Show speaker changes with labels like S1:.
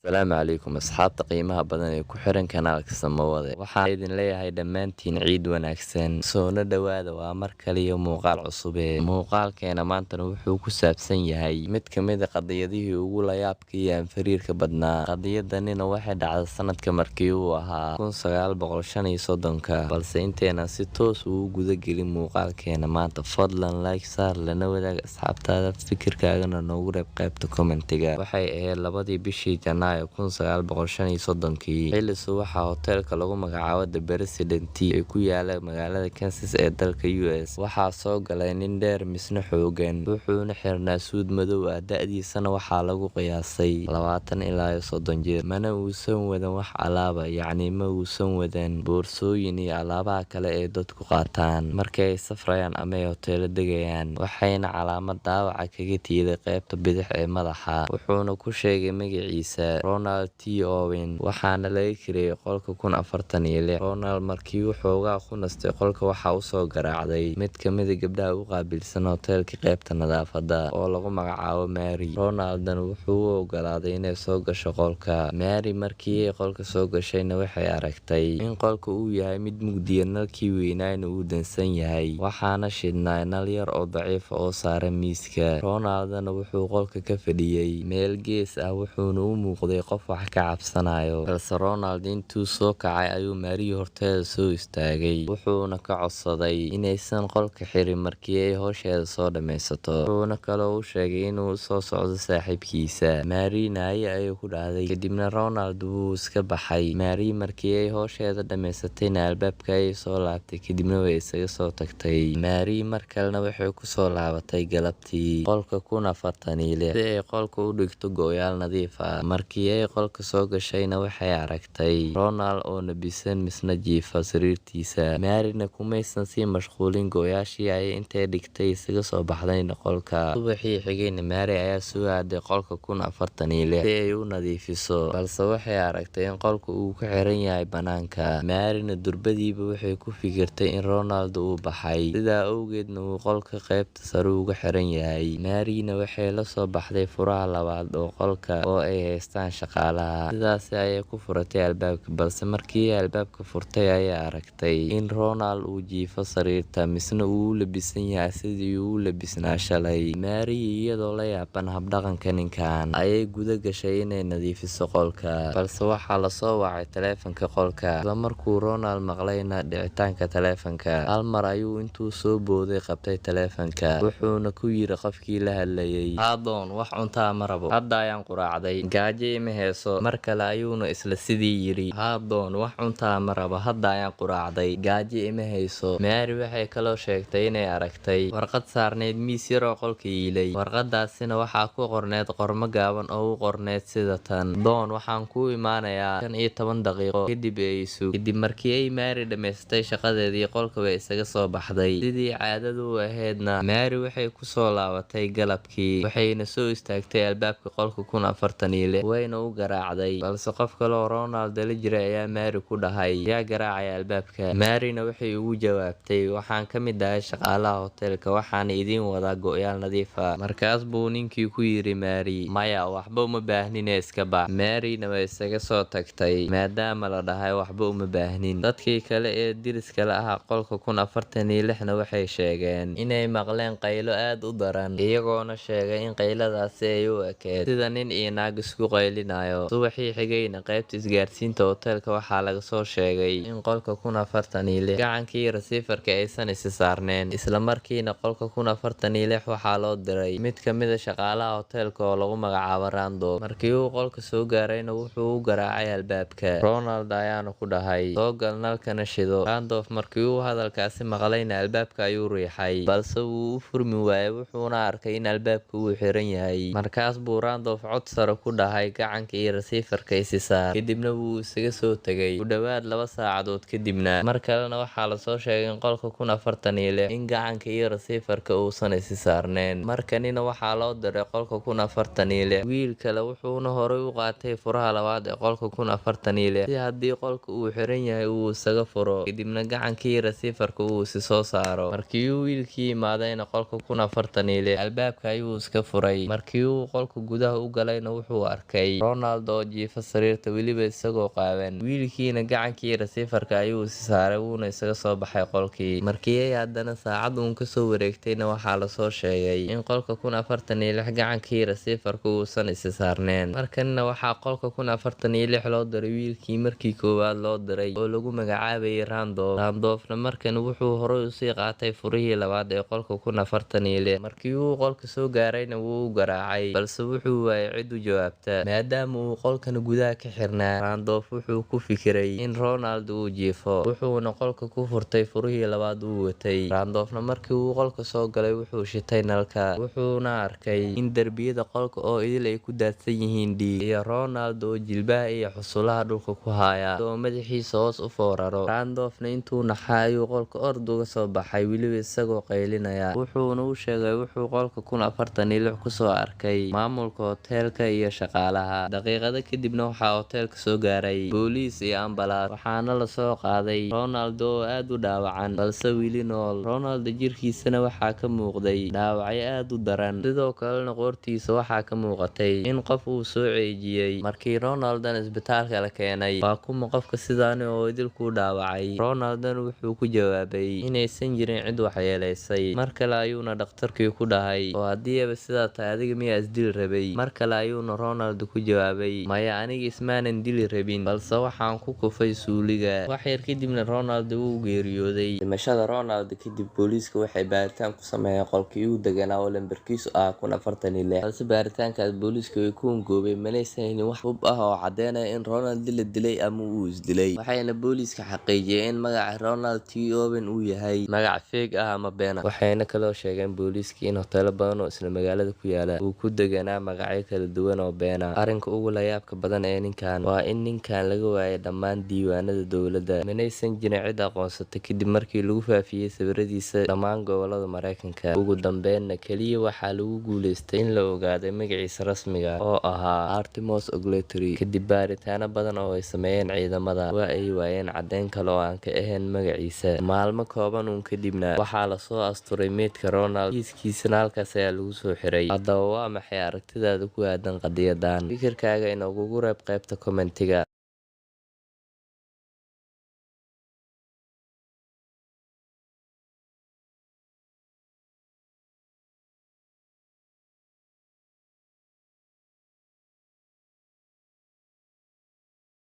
S1: Asalaamu calaykum asxaabta qiimaha badan ee ku xiran kanaalka Samawade. Waxaan idin leeyahay dhammaantiin ciid wanaagsan. Soona dhawaada waa mar kale iyo muuqaal cusub muuqaalkeena maantana wuxuu ku saabsan yahay mid ka mid ah qadiyadihii ugu la yaabka iyo anfariirka badnaa. Qadiyadanina waxay dhacday sanadka markii uu ahaa 1935 balse inteena si toos ugu guda gelin muuqaalkeena maanta fadlan like saar lana wadaag asxaabtaada fikirkaagana noogu reeb qaybta commentiga. Waxay ahayd labadii bishii Janaayo 1935 xilli subaxa hoteelka lagu magacaabo The President ee ku yaala magaalada Kansas ee dalka US waxaa soo galay nin dheer misna xoogan wuxuuna xirnaa suud madow ah da'diisana waxaa lagu qiyaasay 20 ilaa 30 jir mana uusan wadan wax alaaba yacni ma uusan wadan boorsooyin iyo alaabaha kale ee dadku qaataan markay safrayaan ama ay hoteelo degayaan waxayna calaamad dhaawaca kaga tiiday qaybta bidix ee madaxa wuxuuna ku sheegay magaciisa Ronald T. Owen waxaana laga kiriyay qolka 1046 Ronald markii uu xoogaa ku nastay qolka waxaa u soo garaacday mid ka mid ah gabdhaha u qaabilsan hoteelka qaybta nadaafadda oo lagu magacaabo Mary Ronaldan wuxuu u ogolaaday inay soo gasho qolka Mary markii ay qolka soo gashayna waxay aragtay in qolka uu yahay mid mugdiya nalkii weynayna uu dansan yahay waxaana shidnaa nal yar oo daciif oo saaran miiska Ronaldana wuxuu qolka ka fadhiyay meel gees ah wuxuuna u muuqday qof wax ka cabsanayo balse Ronald intuu soo kacay ayuu Mary horteeda soo istaagay wuxuuna ka codsaday inaysan qolka xirin markii ay howsheeda soo dhameysato wuxuuna kaloo u sheegay inuu soo socdo saaxiibkiisa Maryna ayay ku dhahday kadibna Ronald wuu iska baxay Mary markii ay howsheeda dhameysatayna albaabka ay soo laabtay kadibna way isaga soo tagtay Mary mar kalena waxay ku soo laabatay galabtii qolka 1046 si ay qolka u dhigto go'yaal nadiif ah markii ay qolka soo gashayna waxay aragtay Ronald oo nabisan misna jiifa sariirtiisa Maryna kumaysan sii mashquulin go'yaashii ay intay dhigtay isaga soo baxdayna qolka subaxii xigayna Mary ayaa soo aaday qolka 1046 si ay u nadiifiso balse waxay aragtay in qolka uu ku xiran yahay banaanka Maryna durbadiiba waxay ku fikirtay in Ronald uu baxay sidaa awgeedna uu qolka qaybta sare uga xiran yahay Maryna waxay la soo baxday furaha labaad oo qolka oo ay haystaan shaqaalaha sidaas ayay ku furatay albaabka balse markii ay albaabka furtay ayay aragtay in Ronald uu jiifo sariirta misna uu u labisan yahay sidii uu u labisnaa shalay Mary iyadoo la yaaban habdhaqanka ninkan ayay guda gashay inay nadiifiso qolka balse waxaa la soo wacay taleefanka qolka isla markuu Ronald maqlayna dhicitaanka taleefanka hal mar ayuu intuu soo booday qabtay taleefanka wuxuuna ku yiri qofkii la hadlayay haadoon wax cuntaa ma rabo hadda ayaan quraacday gaajo ima heeso mar kale ayuuna isla sidii yiri haadoon wax cuntaa ma rabo hadda ayaan quraacday gaajo ima hayso Mary waxay kaloo sheegtay inay aragtay warqad saarneyd miis yar oo qolka yiilay warqadaasina waxaa ku qorneed qormo gaaban oo u qorneed sida tan doon waxaan ku imaanayaa 15 daqiiqo kadib kadib markii ay Mary dhameystay shaqadeedii qolka way isaga soo baxday sidii caadadu u ahaydna Mary waxay ku soo laabatay galabkii waxayna soo istaagtay albaabka qolka 1046 wayna u garaacday balse qof kale oo Ronald la jiray ayaa Mary ku dhahay yaa garaacay albaabka Maryna waxay ugu jawaabtay waxaan ka mid ahay shaqaalaha hoteelka waxaana idin wadaa go'yaal nadiif ah markaas buu ninkii ku yiri Mary maya waxba uma baahnin iska bax Maryna way isaga soo tagtay maadaama la dhahay waxba uma baahnin dadkii kale ee diriska la ahaa qolka 1046na waxay sheegeen inay maqleen qaylo aad u daran iyagoona sheegay in qayladaasi ay u ekeed sida nin iyo naag isku qaylinayo subaxii xigayna qaybta isgaarsiinta hoteelka waxaa laga soo sheegay in qolka 1046 gacankii receiverka aysan isi saarneen isla markiina qolka 1046 waxaa loo diray mid ka mid ah shaqaalaha hoteelka oo lagu magacaabo Randolph markii uu qolka soo gaarayna wuxuu u garaacay albaabka Ronald ayaana ku dhahay soo gal nalkana shido Randolph markii uu hadalkaasi maqlayna albaabka ayuu riixay balse wuu u furmi waayay wuxuuna arkay in albaabka uu xiran yahay markaas buu Randolph cod sare ku dhahay gacanka iyo receiverka isi saar kadibna wuu isaga soo tagay u dhawaad 2 saacadood kadibna mar kalena waxaa la soo sheegay in qolka 1046 in gacanka iyo receiverka uusan isi saarneen markanina waxaa loo diray qolka 1046 wiil kale wuxuuna horay u qaatay furaha labaad ee qolka 1046 si haddii qolka uu xiran yahay uu isaga furo kadibna gacankii receiverka uu isi soo saaro markii uu wiilkii yimaadayna qolka 1046 albaabka ayuu iska furay markii uu qolka gudaha u galayna wuxuu arkay arkay Ronaldo oo jiifa sariirta weliba isagoo qaawan. Wiilkiina gacankii receiver-ka ayuu is saaray wuuna isaga soo baxay qolkii. Markii ay haddana saacad uun ka soo wareegtayna waxaa la soo sheegay in qolka 1046 gacankii receiver-ka uusan is saarneen. Markanna waxaa qolka 1046 loo diray wiilkii markii koowaad loo diray oo lagu magacaabayay Randolph markan wuxuu horay u sii qaatay furihii labaad ee qolka 1046. Markii uu qolka soo gaarayna wuu u garaacay balse wuxuu waayay cid u jawaabta maadaama uu qolkan gudaha ka xirnaa. Randolph wuxuu ku fikiray in Ronaldo uu jiifo wuxuuna qolka ku furtay furihii labaad uu watay. Randolph markii uu qolka soo galay wuxuu shitay nalka wuxuuna arkay in darbiyada qolka oo idil ay ku daadsan yihiin dhiig iyo Ronaldo oo jilbaha iyo xusulaha dhulka ku haya oo madaxiisa hoos u fooraro. Randolph intuu naxay ayuu qolka ord uga soo baxay weliba isagoo qaylinaya wuxuuna u sheegay wuxuu qolka 1046 ku soo arkay maamulka hoteelka iyo shaqaalaha. Daqiiqado kadibna waxaa hoteelka soo gaaray booliis iyo ambalaas waxaana la soo qaaday Ronaldo oo aad u dhaawacan balse weli nool. Ronaldo jirkiisana waxaa ka muuqday dhaawacyo aad u daran sidoo kalena qoortiisa waxaa ka muuqatay in qof uu soo ceejiyay. Markii Ronaldo isbitaalka la keenay waa kuma qofka sidaan oo idil ku dhaawacay. Ronaldo wuxuu ku jawaabay inaysan jirin cid waxyeeleysay. Mar kale ayuuna dhakhtarkii ku dhahay oo hadii sidaa tahay adiga miyaa isdili rabay. Mar kale ayuuna Ronaldo ku jawaabay maya aniga ismaanan dili rabin balse waxaan ku kufay suuliga. wax yar kadibna Ronaldo wuu geeriyooday. Dhimashada Ronaldo kadib booliiska waxay baaritaan ku sameeyeen qolkii uu deganaa oo lambarkiisu ah 1046 balse baaritaankaas booliiska way ku hungoobay manaysan helin wax hub ah oo cadeynaya in Ronaldo la dilay ama uu isdilay. waxayna booliiska xaqiijiyeen in magaca Ronald T. Owen uu yahay magac fake ah ama been ah. waxayna kaloo sheegeen booliiska in hoteelo badan oo isla magaalada ku yaala uu ku deganaa magacyo kala duwan oo been ah. Arrinka ugu la yaabka badan ee ninkan waa in ninkan laga waayay dhammaan diiwaanada dowladda manaysan jirin cid aqoonsatay kadib markii lagu faafiyay sawiradiisa dhammaan gobolada Mareykanka. ugu dambeynna kaliya waxaa lagu guuleystay in la ogaaday magaciisa rasmiga ah oo ahaa Artemus Ogletree. kadib baaritaano badan oo ay sameeyeen ciidamada waa ay waayeen cadeyn kale oo aan ka ahayn magaciisa. maalmo kooban uun kadibna waxaa la soo asturay meydka Ronaldo kiiskiisana halkaas ayaa lagu soo xiray. haddaba waa maxay aragtidaada ku aadan qadiyadan? fikirkaaga inoogu reeb qaybta commentiga.